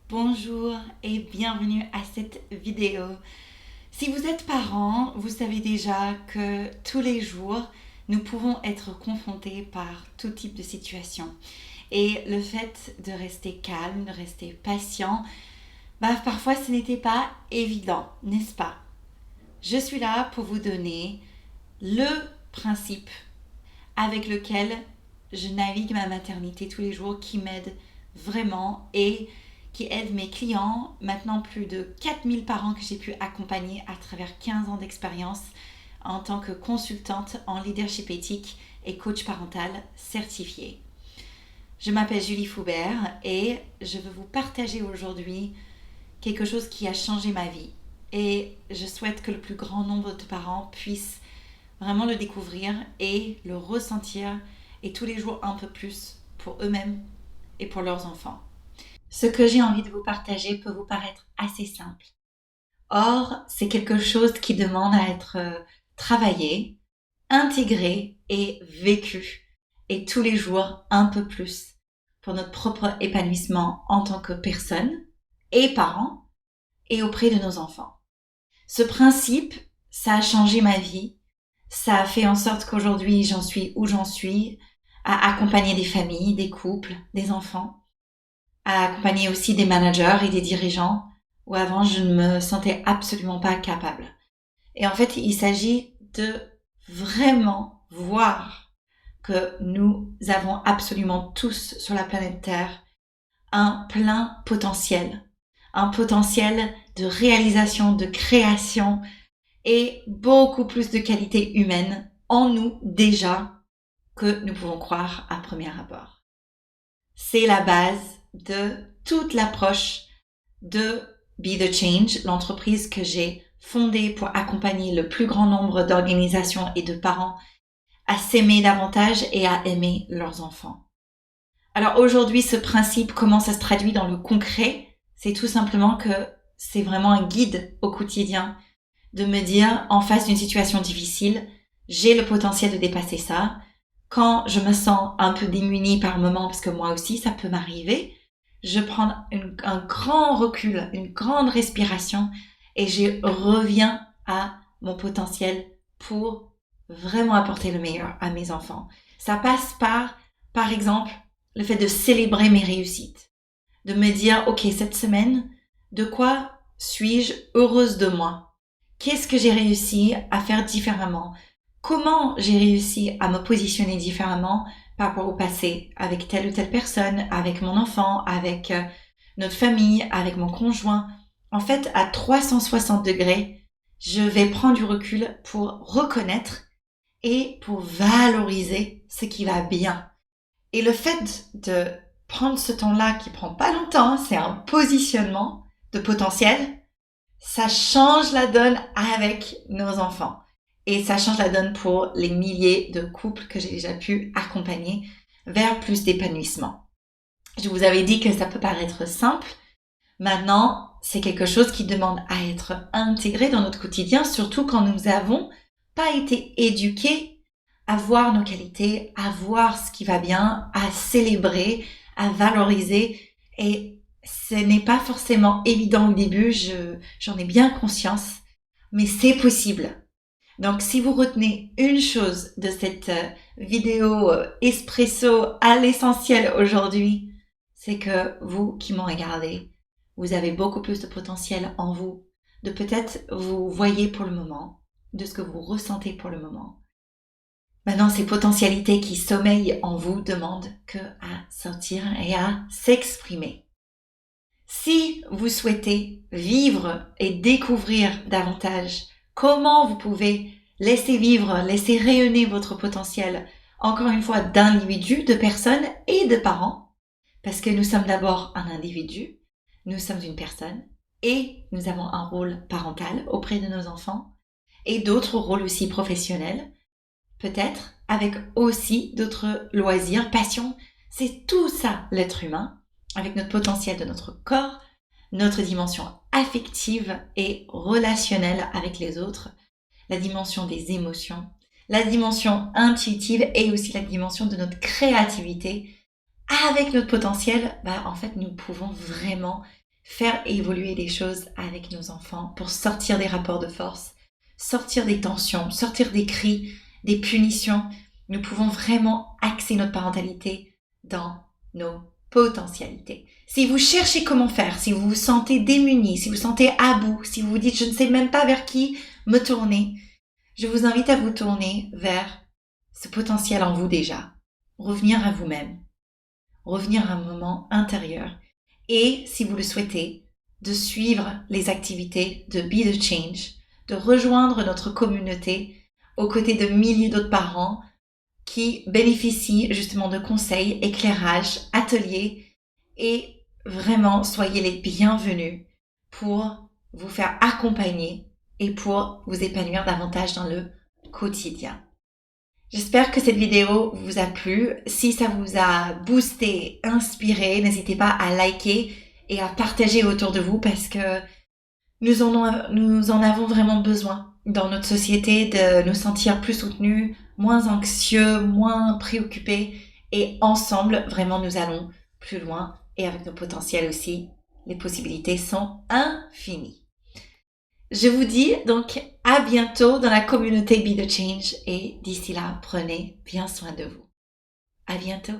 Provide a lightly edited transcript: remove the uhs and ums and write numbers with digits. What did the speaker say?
Bonjour et bienvenue à cette vidéo. Si vous êtes parent, vous savez déjà que tous les jours, nous pouvons être confrontés par tout type de situation. Et le fait de rester calme, de rester patient, parfois ce n'était pas évident, n'est-ce pas? Je suis là pour vous donner le principe avec lequel je navigue ma maternité tous les jours, qui m'aide vraiment et qui aide mes clients, maintenant plus de 4000 parents que j'ai pu accompagner à travers 15 ans d'expérience en tant que consultante en leadership éthique et coach parental certifié. Je m'appelle Julie Foubert et je veux vous partager aujourd'hui quelque chose qui a changé ma vie. Et je souhaite que le plus grand nombre de parents puissent vraiment le découvrir et le ressentir, et tous les jours un peu plus pour eux-mêmes et pour leurs enfants. Ce que j'ai envie de vous partager peut vous paraître assez simple. Or, c'est quelque chose qui demande à être travaillé, intégré et vécu, et tous les jours un peu plus, pour notre propre épanouissement en tant que personne et parents et auprès de nos enfants. Ce principe, ça a changé ma vie. Ça a fait en sorte qu'aujourd'hui, j'en suis où j'en suis, à accompagner des familles, des couples, des enfants, à accompagner aussi des managers et des dirigeants, où avant, je ne me sentais absolument pas capable. Et en fait, il s'agit de vraiment voir que nous avons absolument tous sur la planète Terre un plein potentiel, un potentiel de réalisation, de création, et beaucoup plus de qualité humaine en nous déjà que nous pouvons croire à premier abord. C'est la base de toute l'approche de Be the Change, l'entreprise que j'ai fondée pour accompagner le plus grand nombre d'organisations et de parents à s'aimer davantage et à aimer leurs enfants. Alors aujourd'hui, ce principe, comment ça se traduit dans le concret? C'est tout simplement que c'est vraiment un guide au quotidien de me dire, en face d'une situation difficile, j'ai le potentiel de dépasser ça. Quand je me sens un peu démunie par moment, parce que moi aussi ça peut m'arriver, je prends un grand recul, une grande respiration et je reviens à mon potentiel pour vraiment apporter le meilleur à mes enfants. Ça passe par exemple, le fait de célébrer mes réussites, de me dire, ok, cette semaine, de quoi suis-je heureuse de moi? Qu'est-ce que j'ai réussi à faire différemment? Comment j'ai réussi à me positionner différemment par rapport au passé, avec telle ou telle personne, avec mon enfant, avec notre famille, avec mon conjoint? En fait, à 360 degrés, je vais prendre du recul pour reconnaître et pour valoriser ce qui va bien. Et le fait de prendre ce temps-là, qui prend pas longtemps, c'est un positionnement de potentiel, ça change la donne avec nos enfants. Et ça change la donne pour les milliers de couples que j'ai déjà pu accompagner vers plus d'épanouissement. Je vous avais dit que ça peut paraître simple. Maintenant, c'est quelque chose qui demande à être intégré dans notre quotidien, surtout quand nous n'avons pas été éduqués à voir nos qualités, à voir ce qui va bien, à célébrer, à valoriser. Et ce n'est pas forcément évident au début, j'en ai bien conscience, mais c'est possible. Donc si vous retenez une chose de cette vidéo espresso à l'essentiel aujourd'hui, c'est que vous qui m'en regardez, vous avez beaucoup plus de potentiel en vous, de peut-être vous voyez pour le moment, de ce que vous ressentez pour le moment. Maintenant, ces potentialités qui sommeillent en vous demandent que à sortir et à s'exprimer. Si vous souhaitez vivre et découvrir davantage comment vous pouvez laisser vivre, laisser rayonner votre potentiel, encore une fois, d'individus, de personnes et de parents, parce que nous sommes d'abord un individu, nous sommes une personne et nous avons un rôle parental auprès de nos enfants et d'autres rôles aussi professionnels, peut-être avec aussi d'autres loisirs, passions. C'est tout ça l'être humain, avec notre potentiel de notre corps, notre dimension affective et relationnelle avec les autres, la dimension des émotions, la dimension intuitive et aussi la dimension de notre créativité. Avec notre potentiel, en fait, nous pouvons vraiment faire évoluer les choses avec nos enfants pour sortir des rapports de force, sortir des tensions, sortir des cris, des punitions. Nous pouvons vraiment axer notre parentalité dans nos potentialités. Si vous cherchez comment faire, si vous vous sentez démuni, si vous vous sentez à bout, si vous vous dites je ne sais même pas vers qui me tourner, je vous invite à vous tourner vers ce potentiel en vous déjà. Revenir à vous-même, revenir à un moment intérieur et, si vous le souhaitez, de suivre les activités de Be the Change, de rejoindre notre communauté aux côtés de milliers d'autres parents qui bénéficient justement de conseils, éclairages, ateliers et vraiment soyez les bienvenus pour vous faire accompagner et pour vous épanouir davantage dans le quotidien. J'espère que cette vidéo vous a plu. Si ça vous a boosté, inspiré, n'hésitez pas à liker et à partager autour de vous parce que nous en avons vraiment besoin dans notre société de nous sentir plus soutenus, moins anxieux, moins préoccupés et ensemble, vraiment, nous allons plus loin et avec nos potentiels aussi, les possibilités sont infinies. Je vous dis donc à bientôt dans la communauté Be the Change et d'ici là, prenez bien soin de vous. À bientôt.